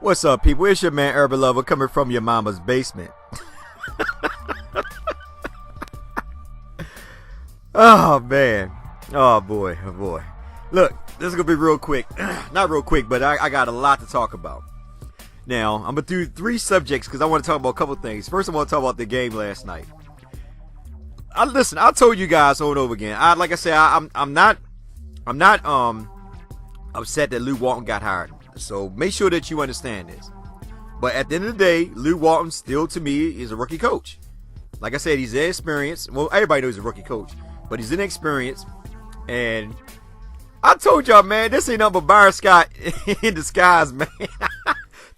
What's up, people? It's your man, Urban Lover, coming from your mama's basement. Oh, man. Oh, boy. Oh, boy. Look, this is going to be real quick. Not real quick, but I got a lot to talk about. Now, I'm going to do 3 subjects because I want to talk about a couple things. First, I want to talk about the game last night. Listen, I told you guys over and over again. Like I said, I'm not upset that Lou Walton got hired. So make sure that you understand this. But at the end of the day, Lou Walton still, to me, is a rookie coach. Like I said, he's inexperienced. Well, everybody knows he's a rookie coach, but he's inexperienced. And I told y'all, man, this ain't nothing but Byron Scott in disguise, man.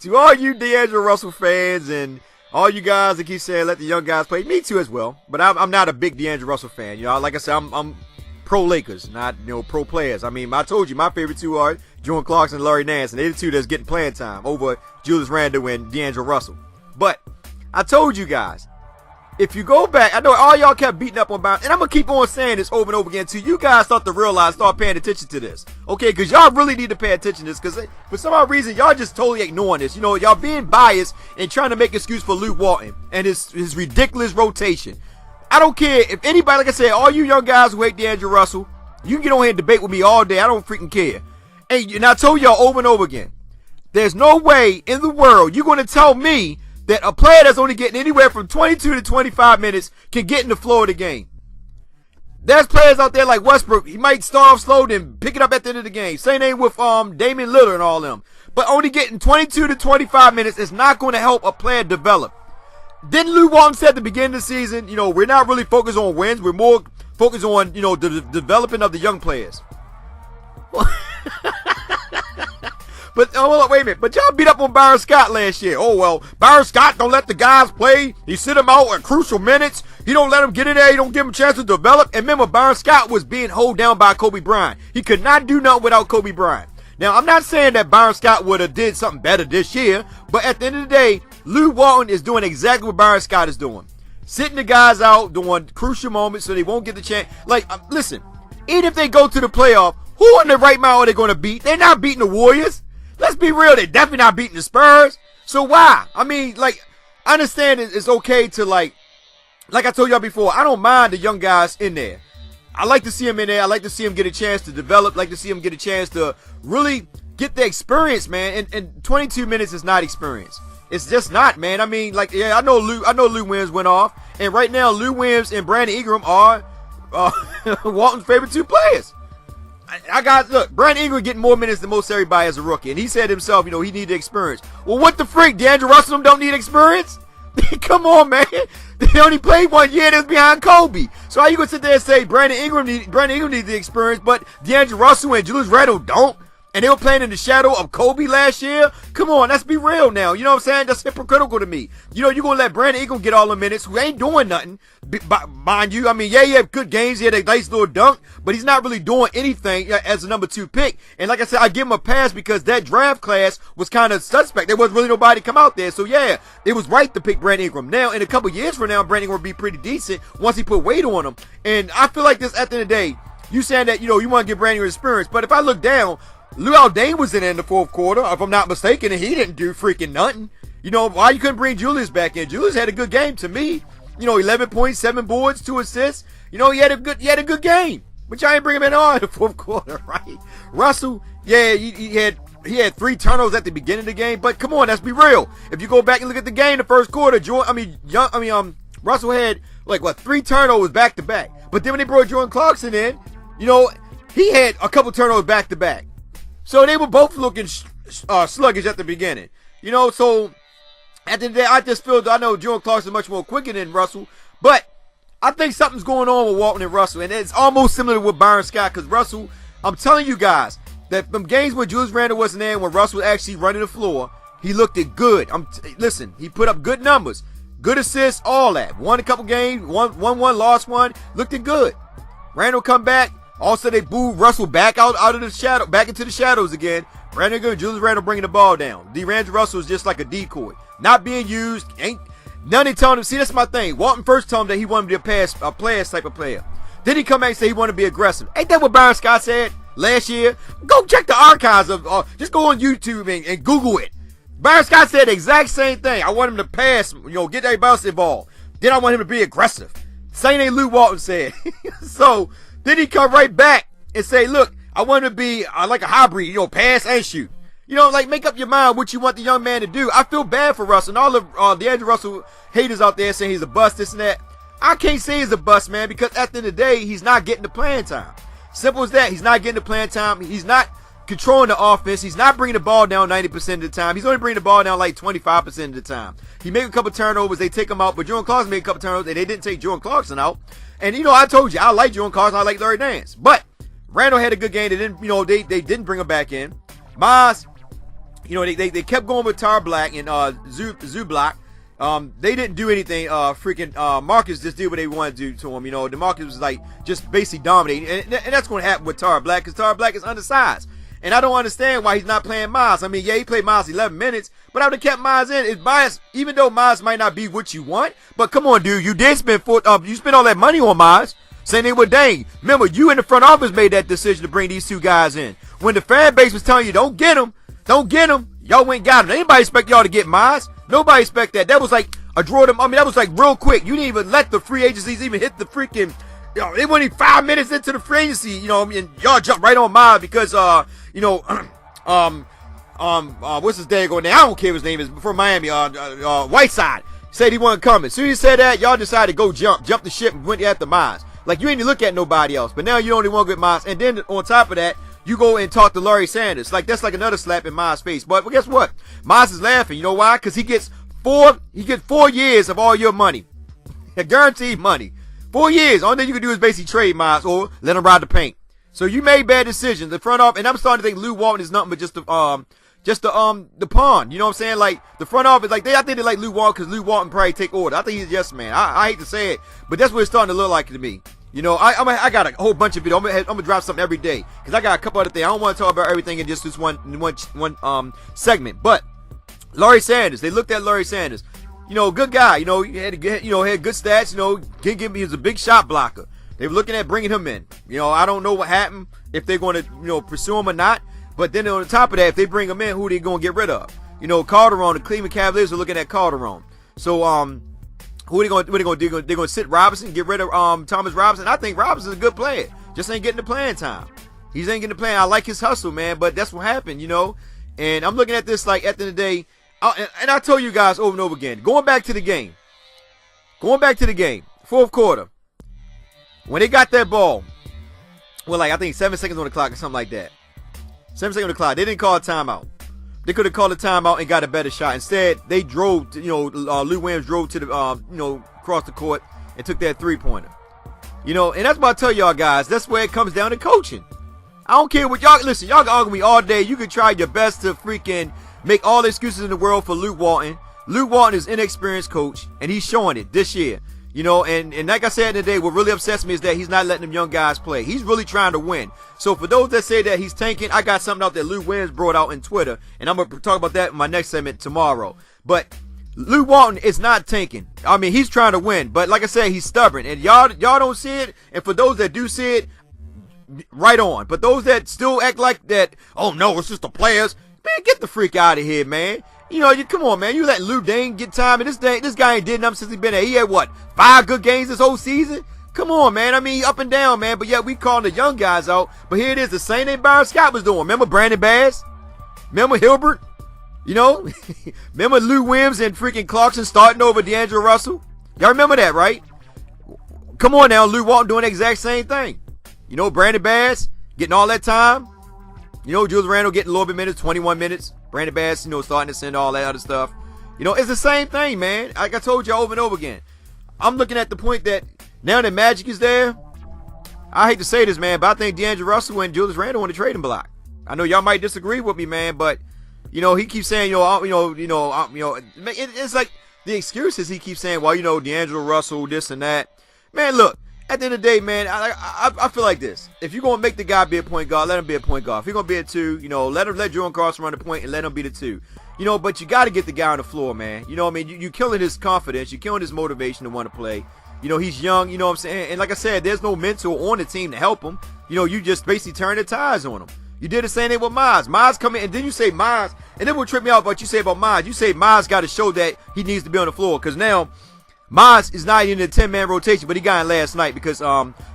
To all you D'Angelo Russell fans and all you guys that keep saying let the young guys play, me too as well. But I'm not a big D'Angelo Russell fan. You know, like I said, I'm pro Lakers, not pro players. I mean, I told you my favorite 2 are Jordan Clarkson and Larry Nance, and they're the 2 that's getting playing time over Julius Randle and D'Angelo Russell. But I told you guys, if you go back, I know all y'all kept beating up on Byron, and I'm going to keep on saying this over and over again until you guys start to realize, start paying attention to this. Okay, because y'all really need to pay attention to this, because for some odd reason, y'all just totally ignoring this. You know, y'all being biased and trying to make excuse for Lou Walton and his ridiculous rotation. I don't care if anybody, like I said, all you young guys who hate D'Angelo Russell, you can get on here and debate with me all day. I don't freaking care. And I told y'all over and over again, there's no way in the world you're going to tell me that a player that's only getting anywhere from 22 to 25 minutes can get in the flow of the game. There's players out there like Westbrook. He might start off slow, then pick it up at the end of the game. Same thing with Damian Lillard and all them. But only getting 22 to 25 minutes is not going to help a player develop. Didn't Lou Walton say at the beginning of the season, you know, we're not really focused on wins. We're more focused on, you know, the development of the young players. But wait a minute. But y'all beat up on Byron Scott last year. Oh, well, Byron Scott don't let the guys play. He sit them out at crucial minutes. He don't let them get in there. He don't give them a chance to develop. And remember, Byron Scott was being held down by Kobe Bryant. He could not do nothing without Kobe Bryant. Now, I'm not saying that Byron Scott would have did something better this year, but at the end of the day, Lou Walton is doing exactly what Byron Scott is doing. Sitting the guys out during crucial moments so they won't get the chance. Like, listen, even if they go to the playoff, who in the right mind are they going to beat? They're not beating the Warriors. Let's be real, they're definitely not beating the Spurs. So why? I mean, like, I understand it's okay to, like I told y'all before, I don't mind the young guys in there. I like to see them in there. I like to see them get a chance to develop. Like to see them get a chance to really get the experience, man. And 22 minutes is not experience. It's just not, man. I mean, like, yeah, I know Lou Williams went off, and right now Lou Williams and Brandon Ingram are Walton's favorite 2 players. Look, Brandon Ingram getting more minutes than most everybody as a rookie, and he said himself, you know, he needed experience. Well, what the freak? D'Angelo Russell don't need experience? Come on, man. They only played 1 year. That's behind Kobe. So how you gonna sit there and say Brandon Ingram needs the experience, but D'Angelo Russell and Julius Randle don't? And they were playing in the shadow of Kobe last year? Come on, let's be real now. You know what I'm saying? That's hypocritical to me. You know, you're going to let Brandon Ingram get all the minutes who ain't doing nothing. Mind you, I mean, yeah, he had good games. He had a nice little dunk, but he's not really doing anything as a number 2 pick. And like I said, I give him a pass because that draft class was kind of suspect. There wasn't really nobody come out there. So, yeah, it was right to pick Brandon Ingram. Now, in a couple years from now, Brandon Ingram will be pretty decent once he put weight on him. And I feel like this, at the end of the day, you saying that, you know, you want to give Brandon Ingram experience. But if I look down, Lou Dane was in the 4th quarter, if I'm not mistaken, and he didn't do freaking nothing. You know, why you couldn't bring Julius back in? Julius had a good game to me. You know, 11 points, 7 boards, 2 assists. You know, he had a good game. But y'all ain't bring him in all in the 4th quarter, right? Russell, yeah, he had 3 turnovers at the beginning of the game. But come on, let's be real. If you go back and look at the game, the 1st quarter, Russell had 3 turnovers back to back. But then when they brought Jordan Clarkson in, you know, he had a couple turnovers back to back. So they were both looking sluggish at the beginning. You know, so at the end of the day, I just feel, I know Jordan Clarkson is much more quicker than Russell, but I think something's going on with Walton and Russell, and it's almost similar to with Byron Scott, because Russell, I'm telling you guys, that from games when Julius Randle wasn't there, when Russell was actually running the floor, he looked it good. Listen, he put up good numbers, good assists, all that. Won a couple games, won one, lost one, looked it good. Randle come back. Also, they booed Russell back out of the shadow, back into the shadows again. Brandon Ingram, Julius Randle bringing the ball down. D'Angelo Russell is just like a decoy, not being used. None of telling him. See, that's my thing. Walton first told him that he wanted to be a player type of player. Then he come back and say he wanted to be aggressive. Ain't that what Byron Scott said last year? Go check the archives of. Just go on YouTube and Google it. Byron Scott said the exact same thing. I want him to pass, get everybody else involved. Then I want him to be aggressive. Same thing Lou Walton said. So then he come right back and say, look, I want him to be like a hybrid, pass and shoot. Make up your mind what you want the young man to do. I feel bad for Russell and all the D'Angelo Russell haters out there saying he's a bust, this and that. I can't say he's a bust, man, because at the end of the day, he's not getting the playing time. Simple as that. He's not getting the playing time. He's not controlling the offense. He's not bringing the ball down 90% of the time. He's only bringing the ball down like 25% of the time. He made a couple turnovers. They take him out, but Jordan Clarkson made a couple turnovers, and they didn't take Jordan Clarkson out. And, I told you, I like Jordan Clarkson. I like Larry Nance. But Randle had a good game. They didn't, they didn't bring him back in. Maz, they kept going with Tar Black and Zublock. They didn't do anything. Marcus just did what they wanted to do to him. DeMarcus was like just basically dominating, and that's going to happen with Tar Black because Tar Black is undersized, and I don't understand why he's not playing Miles. I mean, yeah, he played Miles 11 minutes, but I would have kept Miles in. It's biased, even though Miles might not be what you want. But come on, dude, you did spend you spent all that money on Miles. Same thing with Dane. Remember, you in the front office made that decision to bring these two guys in. When the fan base was telling you don't get them, y'all went and got them. Anybody expect y'all to get Miles? Nobody expect that. That was like a draw them. I mean, that was like real quick. You didn't even let the free agencies even hit the freaking. It wasn't even 5 minutes into the free agency. And y'all jumped right on Miles because what's his name going there? I don't care what his name is. From Miami, Whiteside said he wasn't coming. As soon as he said that, y'all decided to go jump the ship and went after Miles. Like you ain't even look at nobody else. But now you only want to get Miles. And then on top of that, you go and talk to Larry Sanders. Like that's like another slap in Miles' face. But guess what? Miles is laughing. You know why? Because he gets 4 years of all your money. Guaranteed money. 4 years. Only thing you can do is basically trade Miles or let him ride the paint. So you made bad decisions. The front office, and I'm starting to think Lou Walton is nothing but just the pawn. You know what I'm saying? Like the front office, I think they like Lou Walton because Lou Walton probably take order. I think he's a yes man. I hate to say it, but that's what it's starting to look like to me. I got a whole bunch of videos. I'm gonna drop something every day because I got a couple other things. I don't want to talk about everything in just this one segment. But Larry Sanders, they looked at Larry Sanders. Good guy. He had good stats. He was a big shot blocker. They were looking at bringing him in. I don't know what happened if they're going to pursue him or not. But then on the top of that, if they bring him in, who are they going to get rid of? Calderon. The Cleveland Cavaliers are looking at Calderon. So who are they going to do? They're going to sit Robinson, get rid of Thomas Robinson. I think Robinson's a good player. Just ain't getting the playing time. He ain't getting the playing. I like his hustle, man. But that's what happened, And I'm looking at this like at the end of the day. And I told you guys over and over again. Going back to the game. Fourth quarter. When they got that ball, I think 7 seconds on the clock or something like that. 7 seconds on the clock. They didn't call a timeout. They could have called a timeout and got a better shot. Instead, they drove. Lou Williams drove to the across the court and took that 3-pointer. And that's what I tell y'all guys. That's where it comes down to coaching. I don't care what y'all listen. Y'all can argue with me all day. You can try your best to freaking make all the excuses in the world for Luke Walton. Luke Walton is an inexperienced coach, and he's showing it this year. And like I said today, what really upsets me is that he's not letting them young guys play. He's really trying to win. So for those that say that he's tanking, I got something out that Lou Williams brought out in Twitter, and I'm going to talk about that in my next segment tomorrow. But Lou Walton is not tanking. I mean, he's trying to win. But like I said, he's stubborn. And y'all don't see it. And for those that do see it, right on. But those that still act like that, oh no, it's just the players. Man, get the freak out of here, man. Come on, man. You let Lou Dane get time, and this guy ain't did nothing since he been there. He had 5 good games this whole season? Come on, man. I mean, up and down, man. But yet we calling the young guys out. But here it is, the same thing Byron Scott was doing. Remember Brandon Bass? Remember Hilbert? Remember Lou Williams and freaking Clarkson starting over D'Angelo Russell? Y'all remember that, right? Come on now, Lou Walton doing the exact same thing. Brandon Bass getting all that time. Julius Randle getting a little bit minutes, 21 minutes. Brandon Bass, starting to send all that other stuff. It's the same thing, man. Like I told you over and over again. I'm looking at the point that now that Magic is there, I hate to say this, man, but I think D'Angelo Russell and Julius Randle on the trading block. I know y'all might disagree with me, man, but he keeps saying, it's like the excuses he keeps saying, D'Angelo Russell, this and that. Man, look. At the end of the day, man, I feel like this. If you're going to make the guy be a point guard, let him be a point guard. If you're going to be a 2, let Jordan Clarkson run the point and let him be the 2. But you got to get the guy on the floor, man. You're killing his confidence. You're killing his motivation to want to play. He's young, I'm saying? And like I said, there's no mentor on the team to help him. You just basically turn the tires on him. You did the same thing with Maz. Maz come in, and then you say Maz, and then what tripped me out about you say about Maz, you say Maz got to show that he needs to be on the floor, because now Maz is not in the 10-man rotation, but he got in last night because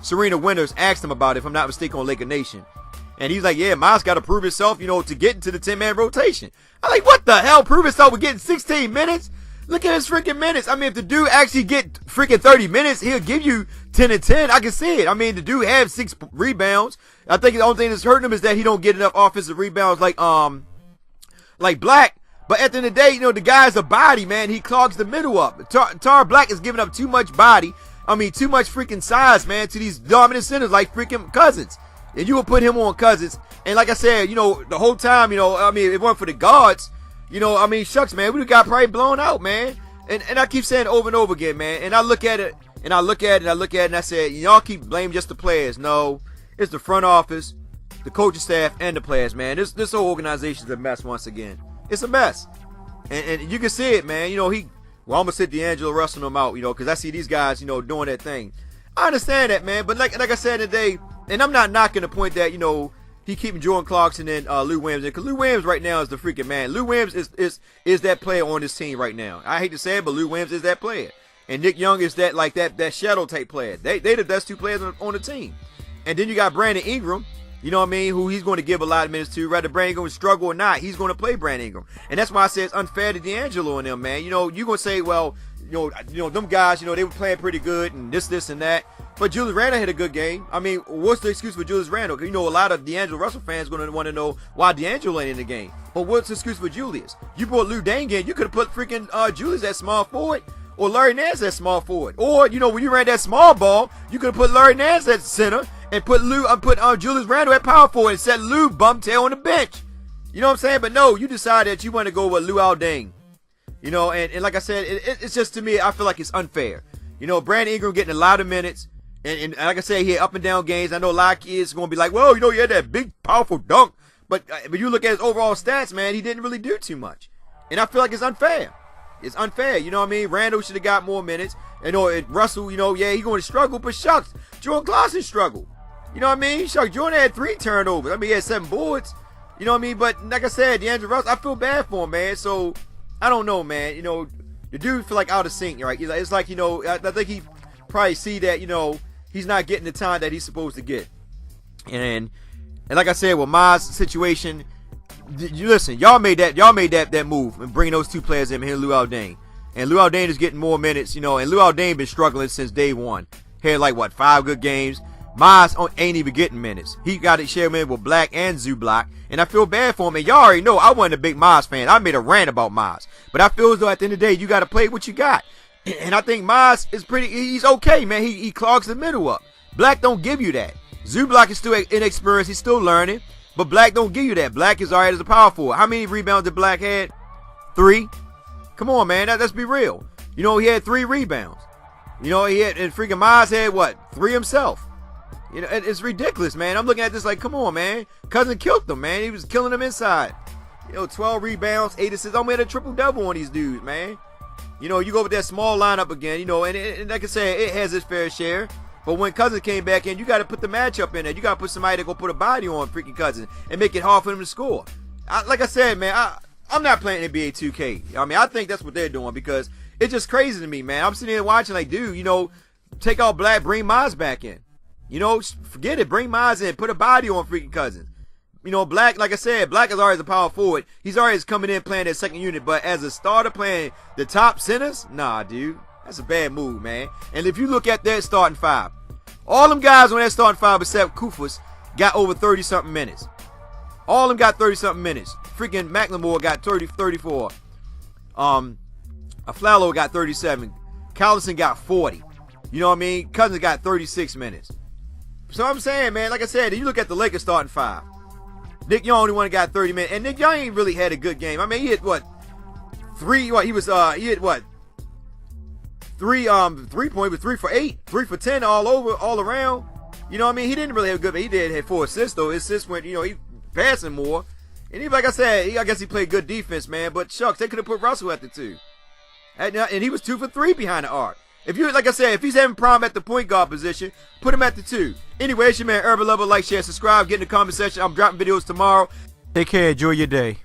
Serena Winters asked him about it, if I'm not mistaken, on Laker Nation. And he's like, yeah, Maz got to prove himself, to get into the 10-man rotation. I'm like, what the hell? Prove himself with getting 16 minutes? Look at his freaking minutes. I mean, if the dude actually get freaking 30 minutes, he'll give you 10 and 10. I can see it. I mean, the dude has 6 rebounds. I think the only thing that's hurting him is that he don't get enough offensive rebounds like Black. But at the end of the day, the guy's a body, man. He clogs the middle up. Tar Black is giving up too much body. I mean, too much freaking size, man, to these dominant centers like freaking Cousins. And you will put him on Cousins. And like I said, the whole time, I mean, if it weren't for the guards, shucks, man, we got probably blown out, man. And I keep saying it over and over again, man. And I look at it, and I said, y'all keep blaming just the players. No, it's the front office, the coaching staff, and the players, man. This whole organization is a mess once again. It's a mess. And you can see it, man. I'm going to sit D'Angelo wrestling them out, because I see these guys, doing that thing. I understand that, man. But like I said today, and I'm not knocking the point that, he keeping Jordan Clarkson and Lou Williams in, because Lou Williams right now is the freaking man. Lou Williams is that player on this team right now. I hate to say it, but Lou Williams is that player. And Nick Young is that shadow type player. They the best 2 players on the team. And then you got Brandon Ingram, who he's going to give a lot of minutes to. Whether Brandon Ingram struggle or not, he's going to play Brandon Ingram. And that's why I say it's unfair to D'Angelo and them, man. You're going to say, well, them guys, they were playing pretty good and this and that. But Julius Randle had a good game. I mean, what's the excuse for Julius Randle? Because, a lot of D'Angelo Russell fans going to want to know why D'Angelo ain't in the game. But what's the excuse for Julius? You brought Lou Dang in. You could have put freaking Julius at small forward or Larry Nance at small forward. Or, when you ran that small ball, you could have put Larry Nance at center and put Julius Randle at power forward and set Lou bumtail on the bench. You know what I'm saying? But no, you decided that you want to go with Lou Dang. And like I said, it's just, to me, I feel like it's unfair. Brandon Ingram getting a lot of minutes. And like I said, he had up and down games. I know a lot of kids are going to be like, well, he had that big, powerful dunk. But you look at his overall stats, man, he didn't really do too much. And I feel like it's unfair. It's unfair. You know what I mean? Randall should have got more minutes. And Russell, yeah, he's going to struggle. But shucks, Jordan Clarkson struggled. You know what I mean? Shucks, Jordan had 3 turnovers. I mean, he had 7 boards. You know what I mean? But like I said, D'Angelo Russell, I feel bad for him, man. So, I don't know, man. The dude feel like out of sync, right? It's like, I think he probably see that, he's not getting the time that he's supposed to get. And like I said, with Maz situation, listen, y'all made that move and bringing those 2 players in here, Lou Dang. And Lou Dang is getting more minutes, and Lou Dang been struggling since day one. Had 5 good games. Maz ain't even getting minutes. He got to share minutes with Black and Zublock, and I feel bad for him. And y'all already know I wasn't a big Maz fan. I made a rant about Maz. But I feel as though at the end of the day, you got to play what you got. And I think Maz is he's okay, man. He clogs the middle up. Black don't give you that. Zublock is still inexperienced. He's still learning. But Black don't give you that. Black is alright as a power forward. How many rebounds did Black had? 3? Come on, man. Let's be real. He had 3 rebounds. He had, and freaking Maz had what? 3 himself. It's ridiculous, man. I'm looking at this like, come on, man. Cousin killed them, man. He was killing them inside. 12 rebounds, 8 assists. I'm at a triple-double on these dudes, man. You go with that small lineup again, and like I said, it has its fair share. But when Cousins came back in, you got to put the matchup in there. You got to put somebody that go put a body on freaking Cousins and make it hard for him to score. Like I said, man, I'm not playing NBA 2K. I mean, I think that's what they're doing because it's just crazy to me, man. I'm sitting there watching like, dude, take out Black, bring Maz back in. Forget it. Bring Maz in. Put a body on freaking Cousins. Black, like I said, Black is always a power forward. He's always coming in playing that second unit, but as a starter playing the top centers, nah, dude. That's a bad move, man. And if you look at that starting 5, all them guys on that starting 5 except Kufus got over 30-something minutes. All of them got 30-something minutes. Freaking McLemore got 34. Aflalo got 37. Collison got 40. You know what I mean? Cousins got 36 minutes. So I'm saying, man, like I said, you look at the Lakers starting 5. Nick Young only one got 30 minutes, and Nick Young ain't really had a good game. I mean, he had what? 3 3-point, but 3 for 8, 3 for 10 all around. You know what I mean? He didn't really have a good, but he did have 4 assists though. His assists went, he passing more. And he, like I said, I guess he played good defense, man. But shucks, they could have put Russell at the 2. And he was 2 for 3 behind the arc. If you, like I said, if he's having a problem at the point guard position, put him at the 2. Anyway, it's your man Urban Lover. Like, share, subscribe, get in the comment section. I'm dropping videos tomorrow. Take care. Enjoy your day.